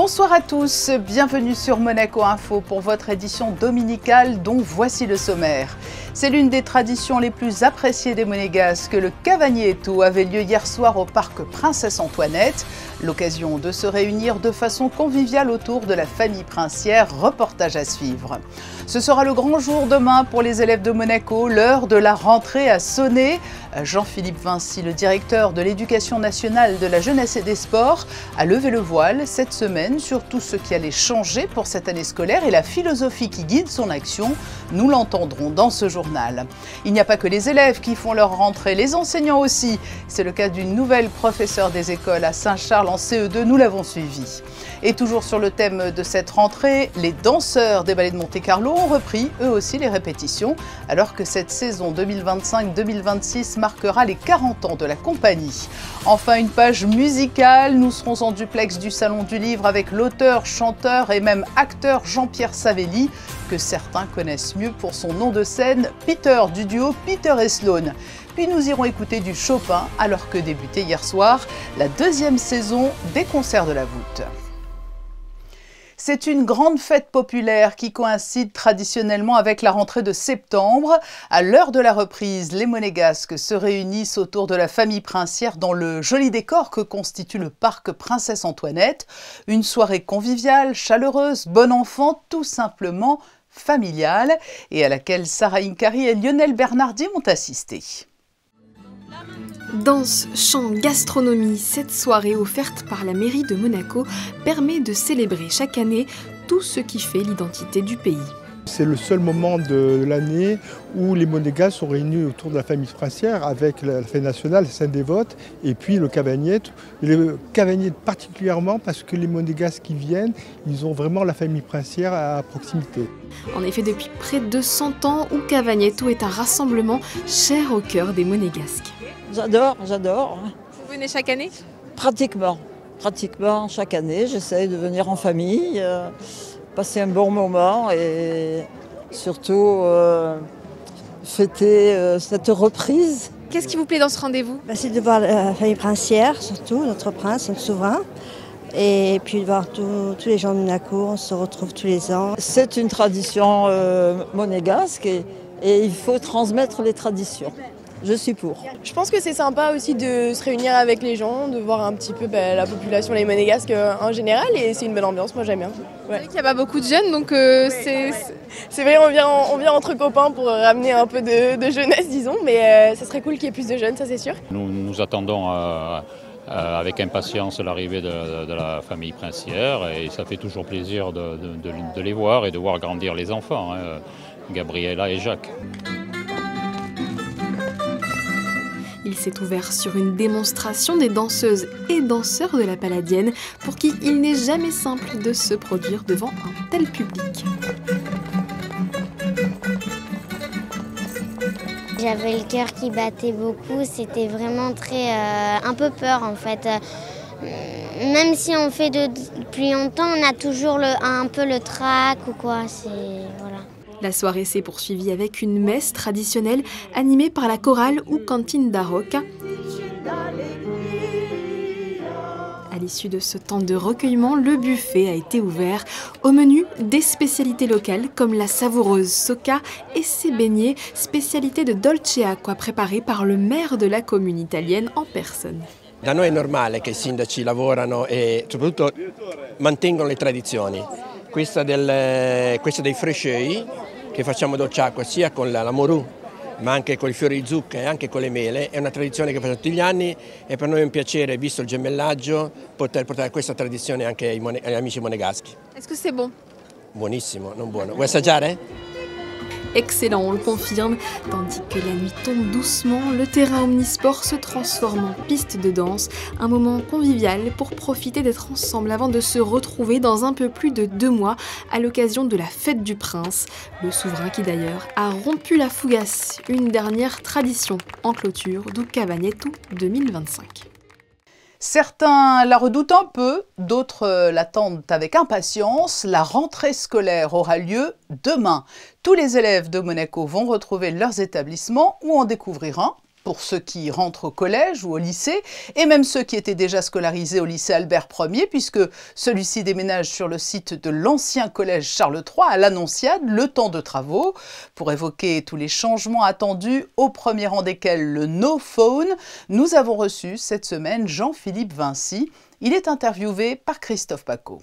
Bonsoir à tous, bienvenue sur Monaco Info pour votre édition dominicale dont voici le sommaire. C'est l'une des traditions les plus appréciées des Monégasques. Le Cavagneto avait lieu hier soir au parc Princesse Antoinette. L'occasion de se réunir de façon conviviale autour de la famille princière. Reportage à suivre. Ce sera le grand jour demain pour les élèves de Monaco. L'heure de la rentrée a sonné. Jean-Philippe Vinci, le directeur de l'Éducation nationale, de la jeunesse et des sports, a levé le voile cette semaine sur tout ce qui allait changer pour cette année scolaire et la philosophie qui guide son action. Nous l'entendrons dans ce journal. Il n'y a pas que les élèves qui font leur rentrée, les enseignants aussi. C'est le cas d'une nouvelle professeure des écoles à Saint-Charles en CE2, nous l'avons suivi. Et toujours sur le thème de cette rentrée, les danseurs des ballets de Monte-Carlo ont repris eux aussi les répétitions, alors que cette saison 2025-2026 marquera les 40 ans de la compagnie. Enfin, une page musicale, nous serons en duplex du Salon du Livre avec l'auteur, chanteur et même acteur Jean-Pierre Savelli, que certains connaissent mieux pour son nom de scène, Peter du duo Peter et Sloan. Puis nous irons écouter du Chopin alors que débutait hier soir la deuxième saison des concerts de la voûte. C'est une grande fête populaire qui coïncide traditionnellement avec la rentrée de septembre. À l'heure de la reprise, les Monégasques se réunissent autour de la famille princière dans le joli décor que constitue le parc Princesse Antoinette. Une soirée conviviale, chaleureuse, bon enfant, tout simplement familiale, et à laquelle Sarah Inkari et Lionel Bernardi ont assisté. Danse, chant, gastronomie, cette soirée offerte par la mairie de Monaco permet de célébrer chaque année tout ce qui fait l'identité du pays. C'est le seul moment de l'année où les Monégasques sont réunis autour de la famille princière avec la fête nationale, la scène des votes, et puis le Cavagneto. Le Cavagneto particulièrement parce que les Monégasques qui viennent, ils ont vraiment la famille princière à proximité. En effet, depuis près de 100 ans, où Cavagneto est un rassemblement cher au cœur des Monégasques. J'adore. Vous venez chaque année ? Pratiquement chaque année, j'essaye de venir en famille, passer un bon moment et surtout fêter cette reprise. Qu'est-ce qui vous plaît dans ce rendez-vous ? C'est de voir la famille princière, surtout notre prince, notre souverain. Et puis de voir tous les gens de Monaco, on se retrouve tous les ans. C'est une tradition monégasque et il faut transmettre les traditions. Je suis pour. Je pense que c'est sympa aussi de se réunir avec les gens, de voir un petit peu la population, les Monégasques en général, et c'est une bonne ambiance, moi j'aime bien. Vous savez qu'il n'y a pas beaucoup de jeunes, donc c'est vrai, on vient entre copains pour ramener un peu de jeunesse, disons, mais ça serait cool qu'il y ait plus de jeunes, ça c'est sûr. Nous attendons avec impatience l'arrivée de la famille princière, et ça fait toujours plaisir de les voir et de voir grandir les enfants, Gabriella et Jacques. Il s'est ouvert sur une démonstration des danseuses et danseurs de la Palladienne pour qui il n'est jamais simple de se produire devant un tel public. J'avais le cœur qui battait beaucoup, c'était vraiment un peu peur en fait. Même si on fait depuis longtemps, on a toujours un peu le trac ou quoi, voilà. La soirée s'est poursuivie avec une messe traditionnelle animée par la chorale ou cantine d'Arroca. À l'issue de ce temps de recueillement, le buffet a été ouvert. Au menu, des spécialités locales comme la savoureuse soca et ses beignets, spécialité de dolce acqua préparée par le maire de la commune italienne en personne. Da noi è normale che i sindaci lavorano e soprattutto mantengono le tradizioni. Questa dei frescei che facciamo dolce acqua sia con la morù ma anche con i fiori di zucca e anche con le mele, è una tradizione che facciamo tutti gli anni e per noi è un piacere, visto il gemellaggio, poter portare questa tradizione anche agli amici monégaschi. Est-ce que c'est bon? Buonissimo, non buono. Vuoi assaggiare? Excellent, on le confirme. Tandis que la nuit tombe doucement, le terrain omnisport se transforme en piste de danse. Un moment convivial pour profiter d'être ensemble avant de se retrouver dans un peu plus de 2 mois à l'occasion de la fête du prince. Le souverain qui d'ailleurs a rompu la fougasse, une dernière tradition en clôture du Cavagneto 2025. Certains la redoutent un peu, d'autres l'attendent avec impatience. La rentrée scolaire aura lieu demain. Tous les élèves de Monaco vont retrouver leurs établissements ou en découvrir un pour ceux qui rentrent au collège ou au lycée, et même ceux qui étaient déjà scolarisés au lycée Albert Ier, puisque celui-ci déménage sur le site de l'ancien collège Charles III à l'Annonciade, le temps de travaux, pour évoquer tous les changements attendus, au premier rang desquels le No Phone. Nous avons reçu cette semaine Jean-Philippe Vinci. Il est interviewé par Christophe Pacaud.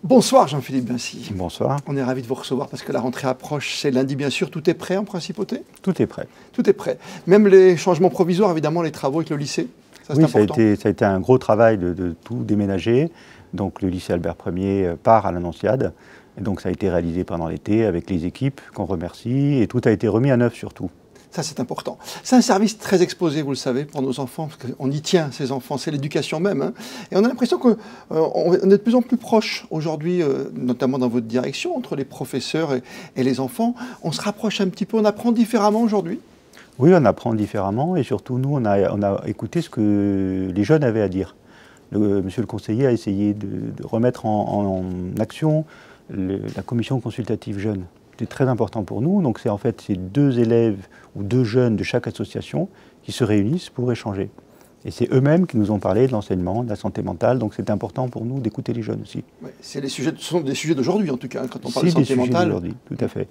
Bonsoir Jean-Philippe Vinci. Bonsoir. On est ravis de vous recevoir parce que la rentrée approche, c'est lundi bien sûr. Tout est prêt en principauté? Tout est prêt. Tout est prêt. Même les changements provisoires, évidemment, les travaux avec le lycée. Ça, oui, important. ça a été un gros travail de tout déménager. Donc le lycée Albert Ier part à l'Annonciade. Et donc ça a été réalisé pendant l'été avec les équipes qu'on remercie. Et tout a été remis à neuf surtout. Ça, c'est important. C'est un service très exposé, vous le savez, pour nos enfants, parce qu'on y tient, ces enfants, c'est l'éducation même. Hein. Et on a l'impression qu'on est de plus en plus proche aujourd'hui, notamment dans votre direction, entre les professeurs et les enfants. On se rapproche un petit peu, on apprend différemment aujourd'hui. Oui, on apprend différemment, et surtout, nous, on a écouté ce que les jeunes avaient à dire. Monsieur le conseiller a essayé de remettre en action la commission consultative jeune. C'est très important pour nous. Donc c'est en fait ces 2 élèves ou 2 jeunes de chaque association qui se réunissent pour échanger. Et c'est eux-mêmes qui nous ont parlé de l'enseignement, de la santé mentale. Donc c'est important pour nous d'écouter les jeunes aussi. Ouais, ce sont des sujets d'aujourd'hui en tout cas, quand on parle de santé santé mentale. C'est des sujets d'aujourd'hui, tout à fait.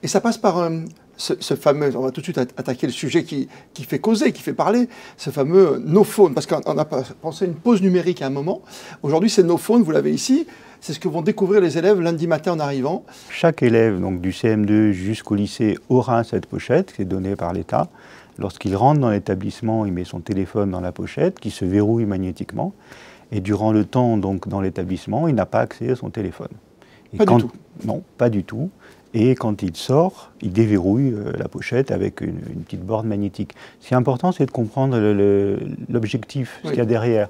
Et ça passe par ce fameux, on va tout de suite attaquer le sujet qui fait causer, qui fait parler, ce fameux no phone, parce qu'on a pensé à une pause numérique à un moment. Aujourd'hui c'est no phone, vous l'avez ici. C'est ce que vont découvrir les élèves lundi matin en arrivant. Chaque élève, donc du CM2 jusqu'au lycée, aura cette pochette qui est donnée par l'État. Lorsqu'il rentre dans l'établissement, il met son téléphone dans la pochette qui se verrouille magnétiquement. Et durant le temps donc, dans l'établissement, il n'a pas accès à son téléphone. Pas du tout? Non, pas du tout. Et quand il sort, il déverrouille la pochette avec une petite borne magnétique. Ce qui est important, c'est de comprendre l'objectif, ce qu'il y a derrière.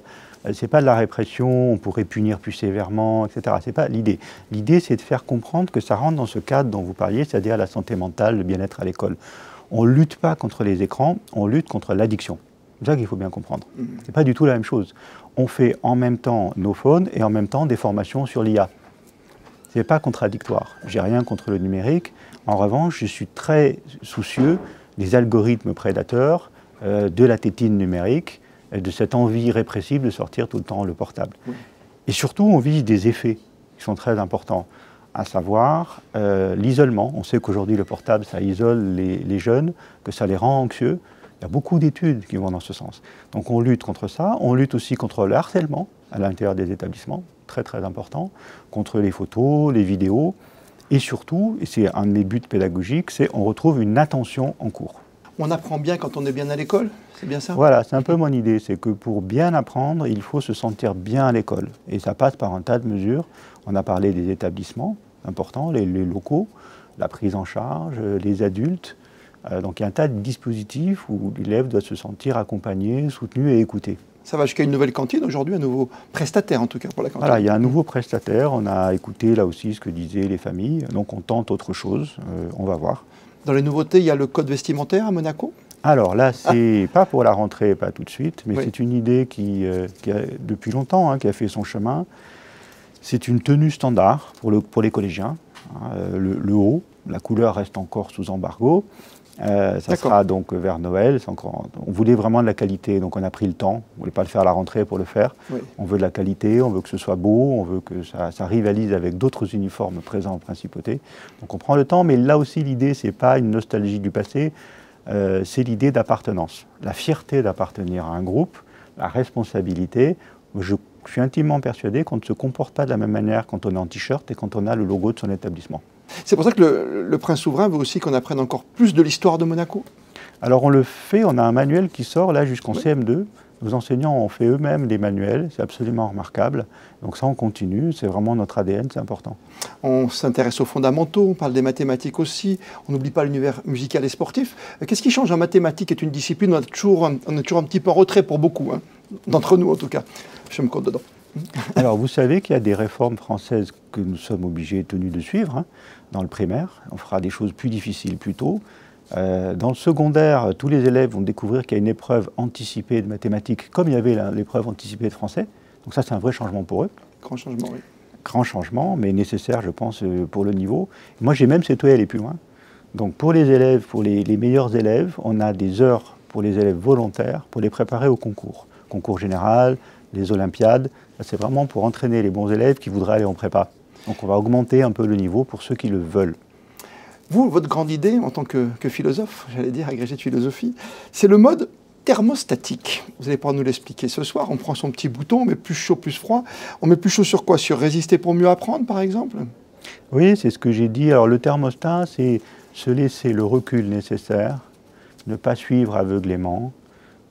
Ce n'est pas de la répression, on pourrait punir plus sévèrement, etc. Ce n'est pas l'idée. L'idée, c'est de faire comprendre que ça rentre dans ce cadre dont vous parliez, c'est-à-dire la santé mentale, le bien-être à l'école. On ne lutte pas contre les écrans, on lutte contre l'addiction. C'est ça qu'il faut bien comprendre. Ce n'est pas du tout la même chose. On fait en même temps nos phones et en même temps des formations sur l'IA. Ce n'est pas contradictoire. Je n'ai rien contre le numérique. En revanche, je suis très soucieux des algorithmes prédateurs, de la tétine numérique, de cette envie répressive de sortir tout le temps le portable. Oui. Et surtout, on vise des effets qui sont très importants, à savoir l'isolement. On sait qu'aujourd'hui, le portable, ça isole les jeunes, que ça les rend anxieux. Il y a beaucoup d'études qui vont dans ce sens. Donc on lutte contre ça. On lutte aussi contre le harcèlement à l'intérieur des établissements, très très important, contre les photos, les vidéos. Et surtout, et c'est un de mes buts pédagogiques, c'est on retrouve une attention en cours. On apprend bien quand on est bien à l'école, c'est bien ça? Voilà, c'est un peu mon idée, c'est que pour bien apprendre, il faut se sentir bien à l'école. Et ça passe par un tas de mesures. On a parlé des établissements importants, les locaux, la prise en charge, les adultes. Donc il y a un tas de dispositifs où l'élève doit se sentir accompagné, soutenu et écouté. Ça va jusqu'à une nouvelle cantine aujourd'hui, un nouveau prestataire en tout cas pour la cantine. Voilà, il y a un nouveau prestataire, on a écouté là aussi ce que disaient les familles, donc on tente autre chose, on va voir. Dans les nouveautés, il y a le code vestimentaire à Monaco? Alors là, c'est pas pour la rentrée, pas tout de suite, mais oui. C'est une idée qui a depuis longtemps, qui a fait son chemin. C'est une tenue standard pour les collégiens. Le haut, la couleur reste encore sous embargo. Ça sera donc vers Noël. On voulait vraiment de la qualité, donc on a pris le temps. On ne voulait pas le faire à la rentrée pour le faire. Oui. On veut de la qualité, on veut que ce soit beau, on veut que ça rivalise avec d'autres uniformes présents en principauté. Donc on prend le temps, mais là aussi l'idée, ce n'est pas une nostalgie du passé, c'est l'idée d'appartenance. La fierté d'appartenir à un groupe, la responsabilité. Je suis intimement persuadé qu'on ne se comporte pas de la même manière quand on est en t-shirt et quand on a le logo de son établissement. C'est pour ça que le prince souverain veut aussi qu'on apprenne encore plus de l'histoire de Monaco? Alors on le fait, on a un manuel qui sort là jusqu'en CM2. Nos enseignants ont fait eux-mêmes des manuels, c'est absolument remarquable. Donc ça on continue, c'est vraiment notre ADN, c'est important. On s'intéresse aux fondamentaux, on parle des mathématiques aussi, on n'oublie pas l'univers musical et sportif. Qu'est-ce qui change en mathématiques? C'est une discipline, on est toujours un petit peu en retrait pour beaucoup, hein, d'entre nous en tout cas. Je me compte dedans. Alors vous savez qu'il y a des réformes françaises que nous sommes obligés, tenus de suivre, dans le primaire. On fera des choses plus difficiles plus tôt. Dans le secondaire, tous les élèves vont découvrir qu'il y a une épreuve anticipée de mathématiques, comme il y avait l'épreuve anticipée de français. Donc ça, c'est un vrai changement pour eux. Grand changement, oui. Grand changement, mais nécessaire, je pense, pour le niveau. Moi, j'ai même souhaité aller plus loin. Donc pour les élèves, pour les meilleurs élèves, on a des heures pour les élèves volontaires pour les préparer au concours. Concours général, les Olympiades, c'est vraiment pour entraîner les bons élèves qui voudraient aller en prépa. Donc on va augmenter un peu le niveau pour ceux qui le veulent. Vous, votre grande idée en tant que philosophe, j'allais dire agrégé de philosophie, c'est le mode thermostatique. Vous allez pouvoir nous l'expliquer ce soir. On prend son petit bouton, on met plus chaud, plus froid. On met plus chaud sur quoi? Sur résister pour mieux apprendre, par exemple? Oui, c'est ce que j'ai dit. Alors le thermostat, c'est se laisser le recul nécessaire, ne pas suivre aveuglément.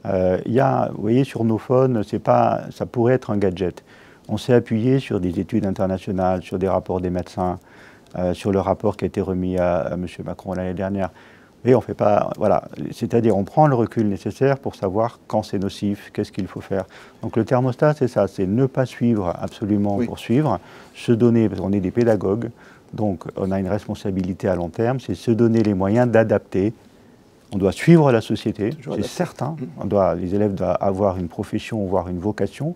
Vous voyez, sur nos phones, ça pourrait être un gadget. On s'est appuyé sur des études internationales, sur des rapports des médecins, sur le rapport qui a été remis à M. Macron l'année dernière. Et on fait pas, voilà, c'est-à-dire on prend le recul nécessaire pour savoir quand c'est nocif, qu'est-ce qu'il faut faire. Donc le thermostat, c'est ça, c'est ne pas suivre absolument pour suivre, se donner, parce qu'on est des pédagogues, donc on a une responsabilité à long terme, c'est se donner les moyens d'adapter. On doit suivre la société, c'est certain, les élèves doivent avoir une profession, voire une vocation,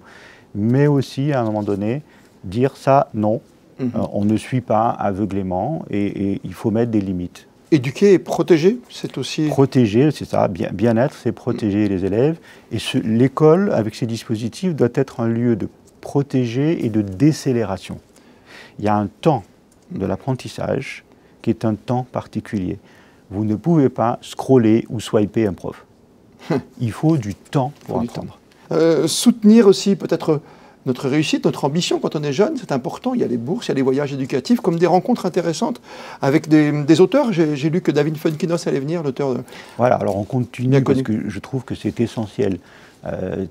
mais aussi à un moment donné, dire ça, non, on ne suit pas aveuglément et il faut mettre des limites. Éduquer et protéger, c'est aussi... Protéger, c'est ça, bien-être, c'est protéger les élèves. Et l'école, avec ses dispositifs, doit être un lieu de protéger et de décélération. Il y a un temps de l'apprentissage qui est un temps particulier. Vous ne pouvez pas scroller ou swiper un prof. Il faut du temps pour apprendre. Soutenir aussi peut-être notre réussite, notre ambition quand on est jeune, c'est important. Il y a les bourses, il y a les voyages éducatifs, comme des rencontres intéressantes avec des auteurs. J'ai lu que David Funkinos allait venir, l'auteur de... Voilà, alors on continue parce que je trouve que c'est essentiel.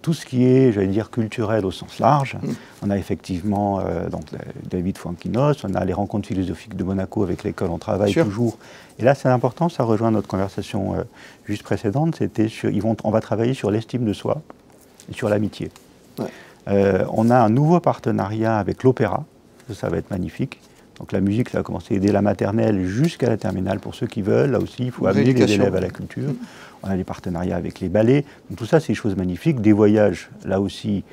Tout ce qui est, j'allais dire, culturel au sens large. On a effectivement donc, David Funkinos, on a les rencontres philosophiques de Monaco avec lesquelles on travaille toujours. Et là, c'est important, ça rejoint notre conversation juste précédente, c'était on va travailler sur l'estime de soi et sur l'amitié. On a un nouveau partenariat avec l'opéra, ça va être magnifique. Donc la musique, ça va commencer dès la maternelle jusqu'à la terminale pour ceux qui veulent. Là aussi, il faut amener les élèves à la culture. On a des partenariats avec les ballets. Donc tout ça, c'est des choses magnifiques. Des voyages, là aussi,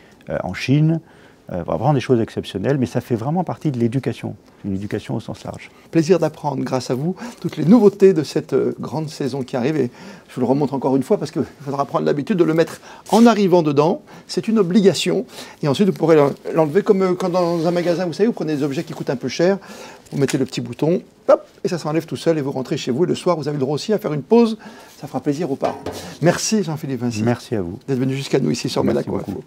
en Chine. Vraiment des choses exceptionnelles, mais ça fait vraiment partie de l'éducation, une éducation au sens large. Plaisir d'apprendre, grâce à vous, toutes les nouveautés de cette grande saison qui arrive. Et je vous le remontre encore une fois parce qu'il faudra prendre l'habitude de le mettre en arrivant dedans. C'est une obligation. Et ensuite, vous pourrez l'enlever comme quand dans un magasin, vous savez, vous prenez des objets qui coûtent un peu cher, vous mettez le petit bouton, hop, et ça s'enlève tout seul et vous rentrez chez vous. Et le soir, vous avez le droit aussi à faire une pause. Ça fera plaisir aux parents. Merci Jean-Philippe Vinci. Merci à vous. D'être venu jusqu'à nous ici sur Monaco Info.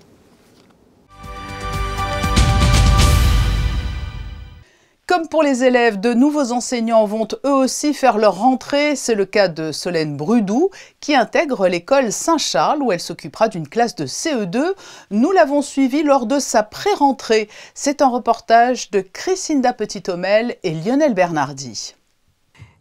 Comme pour les élèves, de nouveaux enseignants vont eux aussi faire leur rentrée. C'est le cas de Solène Brudou, qui intègre l'école Saint-Charles, où elle s'occupera d'une classe de CE2. Nous l'avons suivie lors de sa pré-rentrée. C'est un reportage de Christinda Petit-Homel et Lionel Bernardi.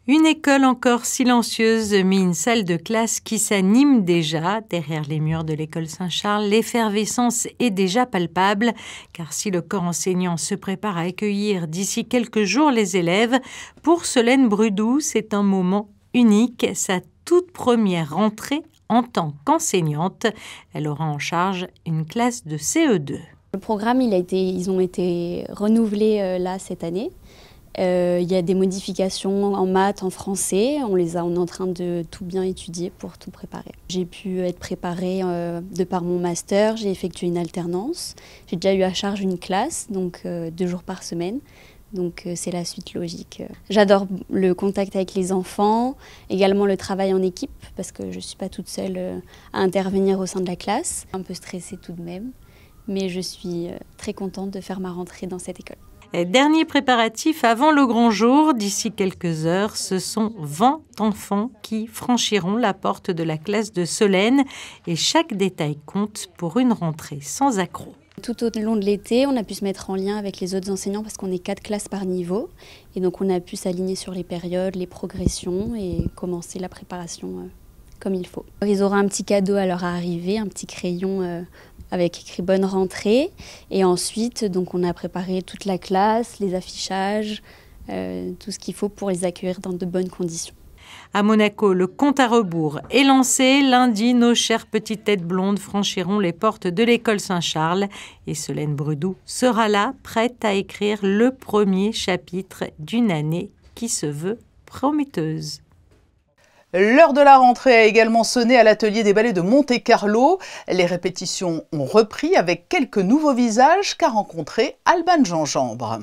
Une école encore silencieuse, mais une salle de classe qui s'anime déjà. Derrière les murs de l'école Saint-Charles, l'effervescence est déjà palpable, car si le corps enseignant se prépare à accueillir d'ici quelques jours les élèves, pour Solène Brudou, c'est un moment unique, sa toute première rentrée en tant qu'enseignante. Elle aura en charge une classe de CE2. Le programme, ils ont été renouvelés là cette année. Il y a des modifications en maths, en français. On est en train de tout bien étudier pour tout préparer. J'ai pu être préparée de par mon master. J'ai effectué une alternance. J'ai déjà eu à charge une classe, donc 2 jours par semaine. Donc c'est la suite logique. J'adore le contact avec les enfants, également le travail en équipe, parce que je ne suis pas toute seule à intervenir au sein de la classe. Un peu stressée tout de même, mais je suis très contente de faire ma rentrée dans cette école. Dernier préparatif avant le grand jour, d'ici quelques heures, ce sont 20 enfants qui franchiront la porte de la classe de Solène et chaque détail compte pour une rentrée sans accroc. Tout au long de l'été, on a pu se mettre en lien avec les autres enseignants parce qu'on est 4 classes par niveau et donc on a pu s'aligner sur les périodes, les progressions et commencer la préparation comme il faut. Ils auront un petit cadeau à leur arrivée, un petit crayon avec écrit « Bonne rentrée ». Et ensuite, donc, on a préparé toute la classe, les affichages, tout ce qu'il faut pour les accueillir dans de bonnes conditions. À Monaco, le compte à rebours est lancé. Lundi, nos chères petites têtes blondes franchiront les portes de l'école Saint-Charles. Et Solène Brudou sera là, prête à écrire le premier chapitre d'une année qui se veut prometteuse. L'heure de la rentrée a également sonné à l'atelier des ballets de Monte-Carlo. Les répétitions ont repris avec quelques nouveaux visages qu'a rencontré Alban Gingembre.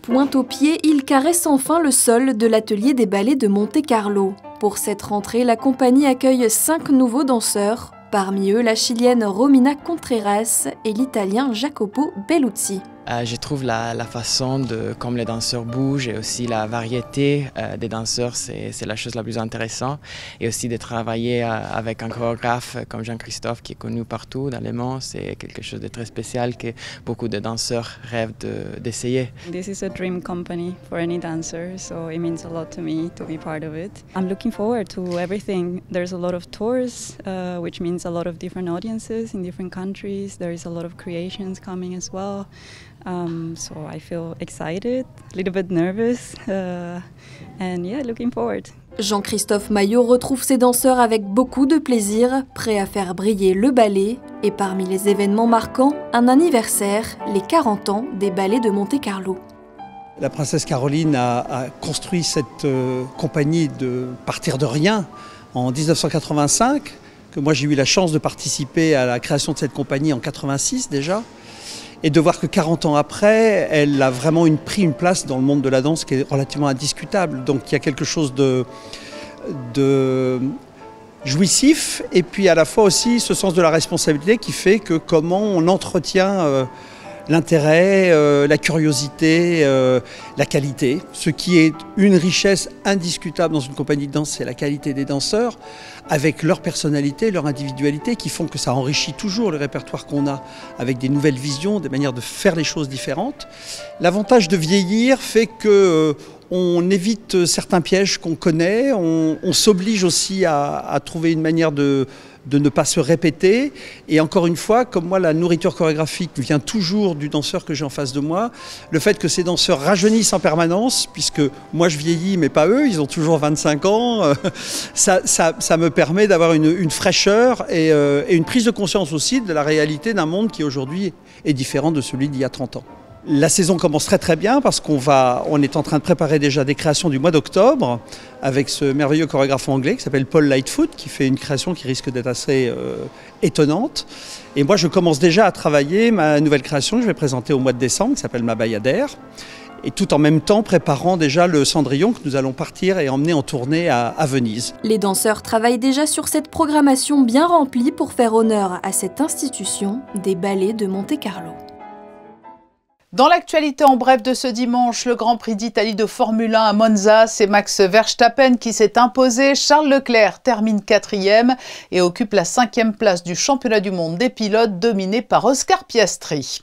Pointe aux pieds, il caresse enfin le sol de l'atelier des ballets de Monte-Carlo. Pour cette rentrée, la compagnie accueille 5 nouveaux danseurs. Parmi eux, la Chilienne Romina Contreras et l'Italien Jacopo Belluzzi. Je trouve la façon comme les danseurs bougent et aussi la variété des danseurs, c'est la chose la plus intéressante. Et aussi de travailler avec un chorégraphe comme Jean-Christophe qui est connu partout dans le monde, c'est quelque chose de très spécial que beaucoup de danseurs rêvent d'essayer. This is a dream company for any dancer, so it means a lot to me to be part of it. I'm looking forward to everything. There's a lot of tours, which means a lot of different audiences in different countries. There is a lot of creations coming as well. So I feel excited, a little bit nervous, and yeah, looking forward. Jean-Christophe Maillot retrouve ses danseurs avec beaucoup de plaisir, prêt à faire briller le ballet. Et parmi les événements marquants, un anniversaire, les 40 ans des ballets de Monte-Carlo. La princesse Caroline a construit cette compagnie de partir de rien en 1985, que moi j'ai eu la chance de participer à la création de cette compagnie en 86 déjà. Et de voir que 40 ans après, elle a vraiment pris une place dans le monde de la danse qui est relativement indiscutable. Donc il y a quelque chose de jouissif et puis à la fois aussi ce sens de la responsabilité qui fait que comment on entretient l'intérêt, la curiosité, la qualité. Ce qui est une richesse indiscutable dans une compagnie de danse, c'est la qualité des danseurs, avec leur personnalité, leur individualité, qui font que ça enrichit toujours le répertoire qu'on a, avec des nouvelles visions, des manières de faire les choses différentes. L'avantage de vieillir fait que on évite certains pièges qu'on connaît, on s'oblige aussi à trouver une manière de ne pas se répéter. Et encore une fois, comme moi, la nourriture chorégraphique vient toujours du danseur que j'ai en face de moi. Le fait que ces danseurs rajeunissent en permanence, puisque moi je vieillis, mais pas eux, ils ont toujours 25 ans, ça me permet d'avoir une fraîcheur et une prise de conscience aussi de la réalité d'un monde qui aujourd'hui est différent de celui d'il y a 30 ans. La saison commence très bien parce on est en train de préparer déjà des créations du mois d'octobre avec ce merveilleux chorégraphe anglais qui s'appelle Paul Lightfoot qui fait une création qui risque d'être assez étonnante. Et moi je commence déjà à travailler ma nouvelle création que je vais présenter au mois de décembre qui s'appelle Ma Bayadère. Et tout en même temps préparant déjà le Cendrillon que nous allons partir et emmener en tournée à Venise. Les danseurs travaillent déjà sur cette programmation bien remplie pour faire honneur à cette institution des ballets de Monte-Carlo. Dans l'actualité en bref de ce dimanche, le Grand Prix d'Italie de Formule 1 à Monza, c'est Max Verstappen qui s'est imposé. Charles Leclerc termine 4e et occupe la 5e place du championnat du monde des pilotes dominé par Oscar Piastri.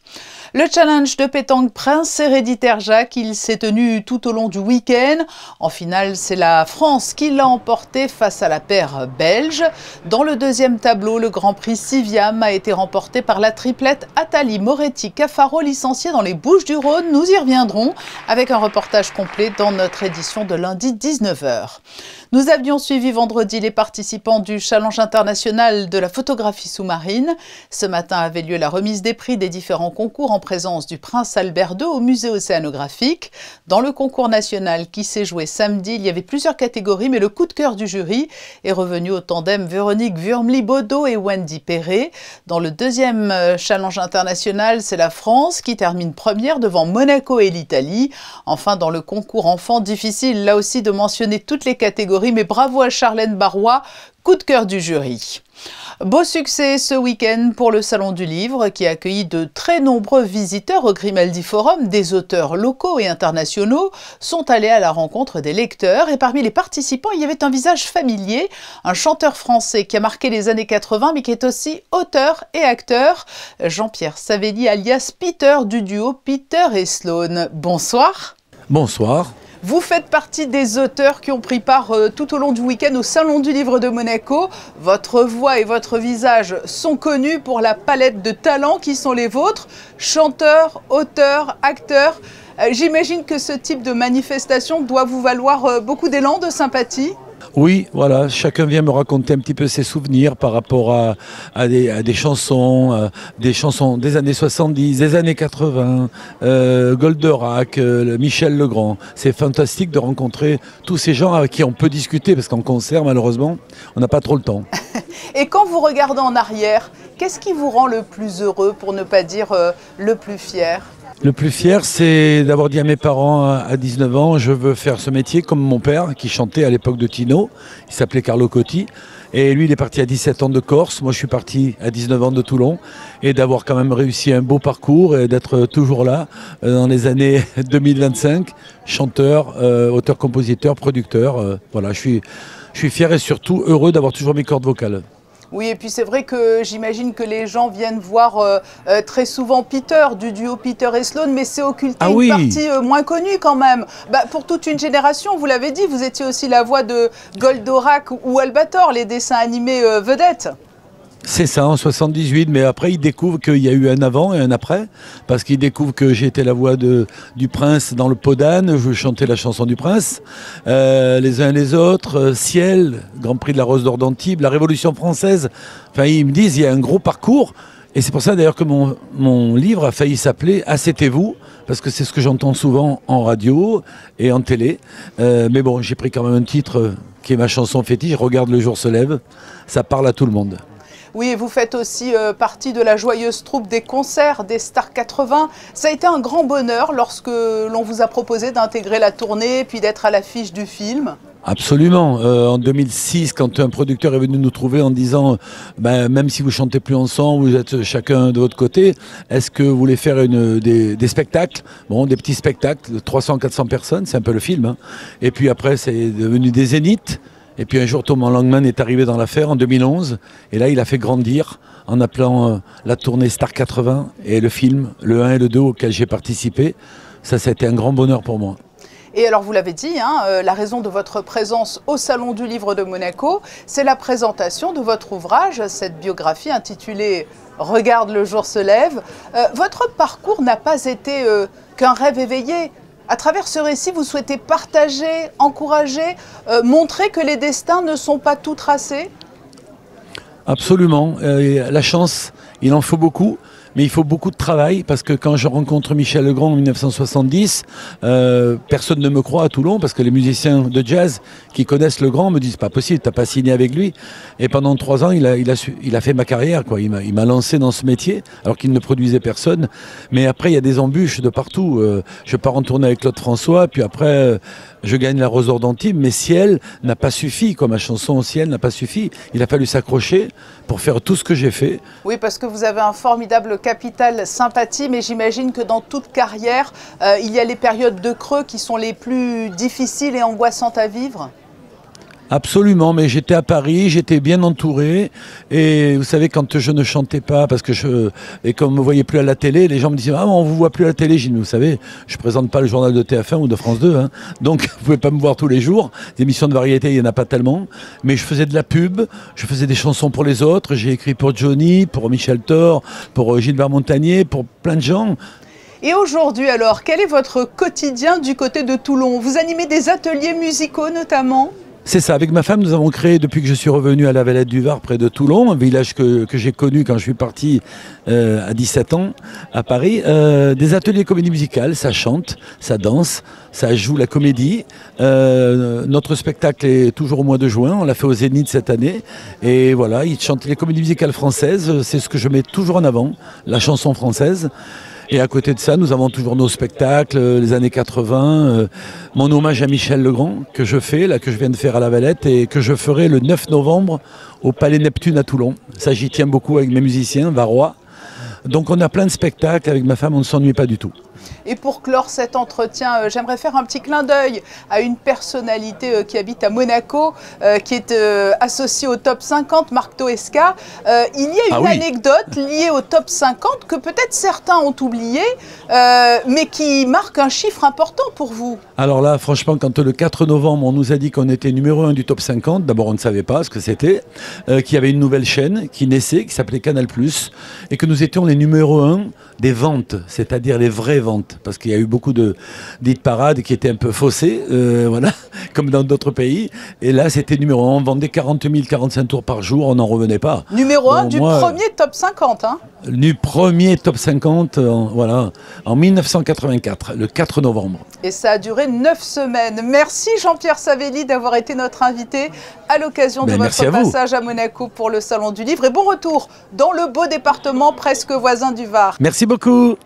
Le challenge de pétanque Prince héréditaire Jacques, il s'est tenu tout au long du week-end. En finale, c'est la France qui l'a emporté face à la paire belge. Dans le deuxième tableau, le Grand Prix Civiam a été remporté par la triplette Atali Moretti-Cafaro, licenciée dans les Bouches-du-Rhône. Nous y reviendrons avec un reportage complet dans notre édition de lundi 19h. Nous avions suivi vendredi les participants du Challenge international de la photographie sous-marine. Ce matin avait lieu la remise des prix des différents concours en présence du Prince Albert II au musée océanographique. Dans le concours national qui s'est joué samedi, il y avait plusieurs catégories, mais le coup de cœur du jury est revenu au tandem Véronique Wurmli-Baudot et Wendy Perret. Dans le deuxième Challenge international, c'est la France qui termine première devant Monaco et l'Italie. Enfin, dans le concours enfant, difficile là aussi de mentionner toutes les catégories, mais bravo à Charlène Barrois, coup de cœur du jury. Beau succès ce week-end pour le Salon du Livre qui a accueilli de très nombreux visiteurs au Grimaldi Forum. Des auteurs locaux et internationaux sont allés à la rencontre des lecteurs et parmi les participants, il y avait un visage familier, un chanteur français qui a marqué les années 80 mais qui est aussi auteur et acteur, Jean-Pierre Savelli alias Peter du duo Peter et Sloan. Bonsoir. Bonsoir. Vous faites partie des auteurs qui ont pris part tout au long du week-end au Salon du Livre de Monaco. Votre voix et votre visage sont connus pour la palette de talents qui sont les vôtres. Chanteurs, auteurs, acteurs. J'imagine que ce type de manifestation doit vous valoir beaucoup d'élan, de sympathie. Oui, voilà, chacun vient me raconter un petit peu ses souvenirs par rapport à des chansons des années 70, des années 80, Goldorak, Michel Legrand. C'est fantastique de rencontrer tous ces gens avec qui on peut discuter, parce qu'en concert, malheureusement, on n'a pas trop le temps. Et quand vous regardez en arrière, qu'est-ce qui vous rend le plus heureux, pour ne pas dire le plus fier ? Le plus fier, c'est d'avoir dit à mes parents à 19 ans, je veux faire ce métier comme mon père, qui chantait à l'époque de Tino. Il s'appelait Carlo Cotti. Et lui, il est parti à 17 ans de Corse. Moi, je suis parti à 19 ans de Toulon. Et d'avoir quand même réussi un beau parcours et d'être toujours là dans les années 2025. Chanteur, auteur, compositeur, producteur. Voilà, je suis fier et surtout heureux d'avoir toujours mes cordes vocales. Oui, et puis c'est vrai que j'imagine que les gens viennent voir très souvent Peter, du duo Peter et Sloan, mais c'est occulté une partie moins connue quand même. Pour toute une génération, vous l'avez dit, vous étiez aussi la voix de Goldorak ou Albator, les dessins animés vedettes. C'est ça, en 78, mais après il découvre qu'il y a eu un avant et un après, parce qu'il découvre que j'ai été la voix du prince dans le Pot d'âne, je chantais la chanson du prince, les uns et les autres, Ciel, Grand Prix de la Rose d'Or d'Antibes, la Révolution française, enfin ils me disent il y a un gros parcours, et c'est pour ça d'ailleurs que mon livre a failli s'appeler « Ah c'était vous », parce que c'est ce que j'entends souvent en radio et en télé, mais bon j'ai pris quand même un titre qui est ma chanson fétiche, « Regarde le jour se lève », ça parle à tout le monde. Oui, et vous faites aussi partie de la joyeuse troupe des concerts des Stars 80. Ça a été un grand bonheur lorsque l'on vous a proposé d'intégrer la tournée et puis d'être à l'affiche du film. Absolument. En 2006, quand un producteur est venu nous trouver en disant même si vous chantez plus ensemble, vous êtes chacun de votre côté, est-ce que vous voulez faire des spectacles, des petits spectacles de 300-400 personnes, c'est un peu le film. Hein. Et puis après, c'est devenu des zéniths. Et puis un jour, Thomas Langman est arrivé dans l'affaire en 2011. Et là, il a fait grandir en appelant la tournée Star 80 et le film, le 1 et le 2 auquel j'ai participé. Ça a été un grand bonheur pour moi. Et alors, vous l'avez dit, la raison de votre présence au Salon du Livre de Monaco, c'est la présentation de votre ouvrage, cette biographie intitulée « Regarde le jour se lève ». Votre parcours n'a pas été qu'un rêve éveillé. À travers ce récit, vous souhaitez partager, encourager, montrer que les destins ne sont pas tout tracés ? Absolument. La chance, il en faut beaucoup. Mais il faut beaucoup de travail, parce que quand je rencontre Michel Legrand en 1970, personne ne me croit à Toulon, parce que les musiciens de jazz qui connaissent Legrand me disent « pas possible, t'as pas signé avec lui ». Et pendant 3 ans, il a fait ma carrière, quoi. Il m'a lancé dans ce métier, alors qu'il ne produisait personne. Mais après, il y a des embûches de partout. Je pars en tournée avec Claude François, puis après, je gagne la Rose d'Or d'Antibes, mais Ciel n'a pas suffi, quoi. Ma chanson Ciel n'a pas suffi. Il a fallu s'accrocher pour faire tout ce que j'ai fait. Oui, parce que vous avez un formidable capital sympathie, mais j'imagine que dans toute carrière, il y a les périodes de creux qui sont les plus difficiles et angoissantes à vivre. Absolument, mais j'étais à Paris, j'étais bien entouré, et vous savez, quand je ne chantais pas, parce que et qu'on ne me voyait plus à la télé, les gens me disaient « Ah, on ne vous voit plus à la télé ». J'ai dit « Vous savez, je ne présente pas le journal de TF1 ou de France 2, hein, donc vous ne pouvez pas me voir tous les jours. Des émissions de variété, il n'y en a pas tellement, mais je faisais de la pub, je faisais des chansons pour les autres, j'ai écrit pour Johnny, pour Michel Thor, pour Gilbert Montagnier, pour plein de gens. » Et aujourd'hui alors, quel est votre quotidien du côté de Toulon? Vous animez des ateliers musicaux notamment? C'est ça, avec ma femme, nous avons créé, depuis que je suis revenu à la Valette du Var, près de Toulon, un village que j'ai connu quand je suis parti à 17 ans à Paris, des ateliers comédie musicale, ça chante, ça danse, ça joue la comédie. Notre spectacle est toujours au mois de juin, on l'a fait au Zénith cette année, et voilà, ils chantent les comédies musicales françaises, c'est ce que je mets toujours en avant, la chanson française. Et à côté de ça, nous avons toujours nos spectacles, les années 80, mon hommage à Michel Legrand, que je fais, là, que je viens de faire à la Valette, et que je ferai le 9 novembre au Palais Neptune à Toulon. Ça, j'y tiens beaucoup avec mes musiciens, varois. Donc on a plein de spectacles, avec ma femme, on ne s'ennuie pas du tout. Et pour clore cet entretien, j'aimerais faire un petit clin d'œil à une personnalité qui habite à Monaco, qui est associée au top 50, Marc Toesca. Il y a une anecdote liée au top 50 que peut-être certains ont oublié, mais qui marque un chiffre important pour vous. Alors là, franchement, quand le 4 novembre, on nous a dit qu'on était numéro 1 du top 50, d'abord on ne savait pas ce que c'était, qu'il y avait une nouvelle chaîne qui naissait, qui s'appelait Canal+, et que nous étions les est numéro 1 des ventes, c'est-à-dire les vraies ventes, parce qu'il y a eu beaucoup de dites parades qui étaient un peu faussées, voilà, comme dans d'autres pays. Et là, c'était numéro 1. On vendait 40 000, 45 tours par jour, on n'en revenait pas. Numéro 1 du premier top 50, hein. Du premier top 50, voilà, en 1984, le 4 novembre. Et ça a duré 9 semaines. Merci Jean-Pierre Savelli d'avoir été notre invité à l'occasion de votre passage à Monaco pour le Salon du Livre. Et bon retour dans le beau département presque voisin du Var. Merci beaucoup.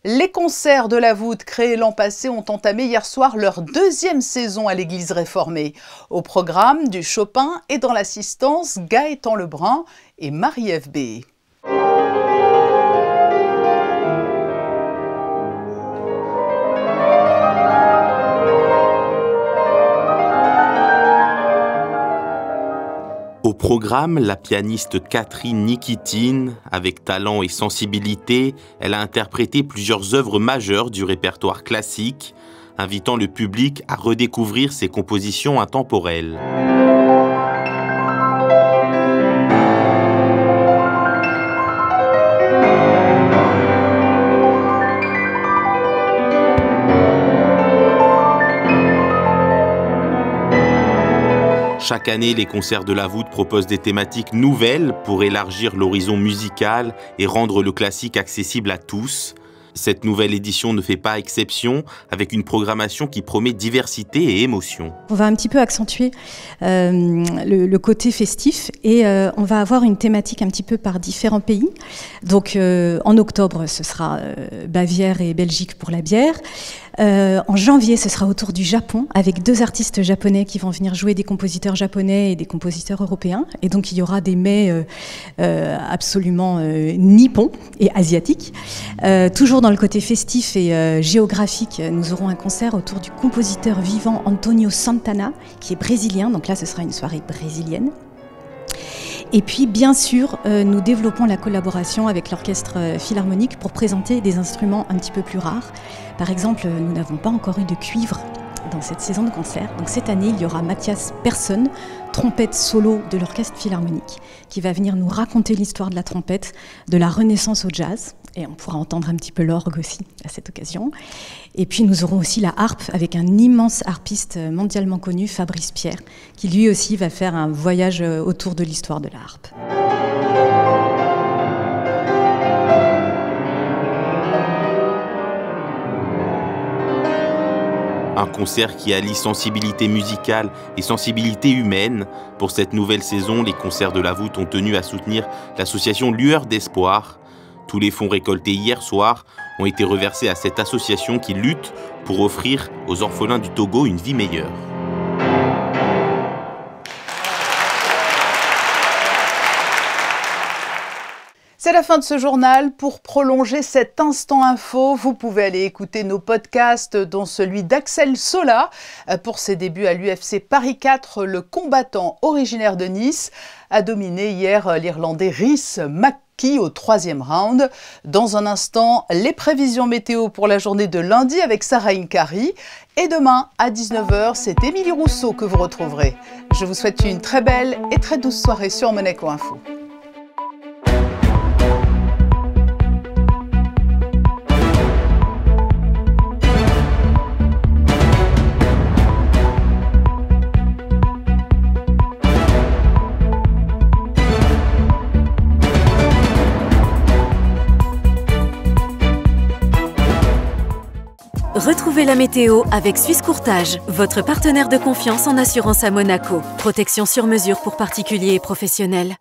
Les concerts de la voûte créés l'an passé ont entamé hier soir leur 2e saison à l'église réformée. Au programme, du Chopin et dans l'assistance, Gaëtan Lebrun et Marie-Ève B. Au programme, la pianiste Catherine Nikitine, avec talent et sensibilité, elle a interprété plusieurs œuvres majeures du répertoire classique, invitant le public à redécouvrir ses compositions intemporelles. Chaque année, les concerts de la voûte proposent des thématiques nouvelles pour élargir l'horizon musical et rendre le classique accessible à tous. Cette nouvelle édition ne fait pas exception, avec une programmation qui promet diversité et émotion. On va un petit peu accentuer le côté festif et on va avoir une thématique un petit peu par différents pays. Donc en octobre, ce sera Bavière et Belgique pour la bière. En janvier, ce sera autour du Japon, avec 2 artistes japonais qui vont venir jouer des compositeurs japonais et des compositeurs européens. Et donc, il y aura des mets absolument nippons et asiatiques. Toujours dans le côté festif et géographique, nous aurons un concert autour du compositeur vivant Antonio Santana, qui est brésilien. Donc là, ce sera une soirée brésilienne. Et puis, bien sûr, nous développons la collaboration avec l'Orchestre Philharmonique pour présenter des instruments un petit peu plus rares. Par exemple, nous n'avons pas encore eu de cuivre dans cette saison de concert. Donc cette année, il y aura Mathias Persson, trompette solo de l'Orchestre Philharmonique, qui va venir nous raconter l'histoire de la trompette, de la Renaissance au jazz. Et on pourra entendre un petit peu l'orgue aussi à cette occasion. Et puis nous aurons aussi la harpe avec un immense harpiste mondialement connu, Fabrice Pierre, qui lui aussi va faire un voyage autour de l'histoire de la harpe. Un concert qui allie sensibilité musicale et sensibilité humaine. Pour cette nouvelle saison, les concerts de la voûte ont tenu à soutenir l'association Lueur d'Espoir. Tous les fonds récoltés hier soir ont été reversés à cette association qui lutte pour offrir aux orphelins du Togo une vie meilleure. C'est la fin de ce journal. Pour prolonger cet instant info, vous pouvez aller écouter nos podcasts, dont celui d'Axel Sola. Pour ses débuts à l'UFC Paris 4, le combattant originaire de Nice a dominé hier l'Irlandais Rhys McKee au 3e round. Dans un instant, les prévisions météo pour la journée de lundi avec Sarah Inkari. Et demain, à 19 h, c'est Émilie Rousseau que vous retrouverez. Je vous souhaite une très belle et très douce soirée sur Monaco Info. Retrouvez la météo avec Suisse Courtage, votre partenaire de confiance en assurance à Monaco. Protection sur mesure pour particuliers et professionnels.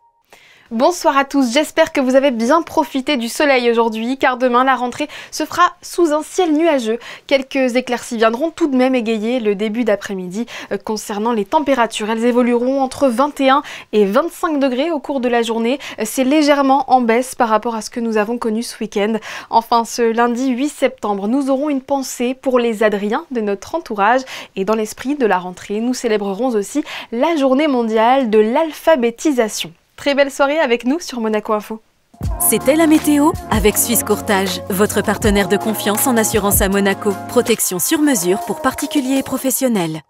Bonsoir à tous, j'espère que vous avez bien profité du soleil aujourd'hui, car demain la rentrée se fera sous un ciel nuageux. Quelques éclaircies viendront tout de même égayer le début d'après-midi. Concernant les températures, elles évolueront entre 21 et 25 degrés au cours de la journée. C'est légèrement en baisse par rapport à ce que nous avons connu ce week-end. Enfin, ce lundi 8 septembre, nous aurons une pensée pour les Adriens de notre entourage. Et dans l'esprit de la rentrée, nous célébrerons aussi la journée mondiale de l'alphabétisation. Très belle soirée avec nous sur Monaco Info. C'était la météo avec Suisse Courtage, votre partenaire de confiance en assurance à Monaco. Protection sur mesure pour particuliers et professionnels.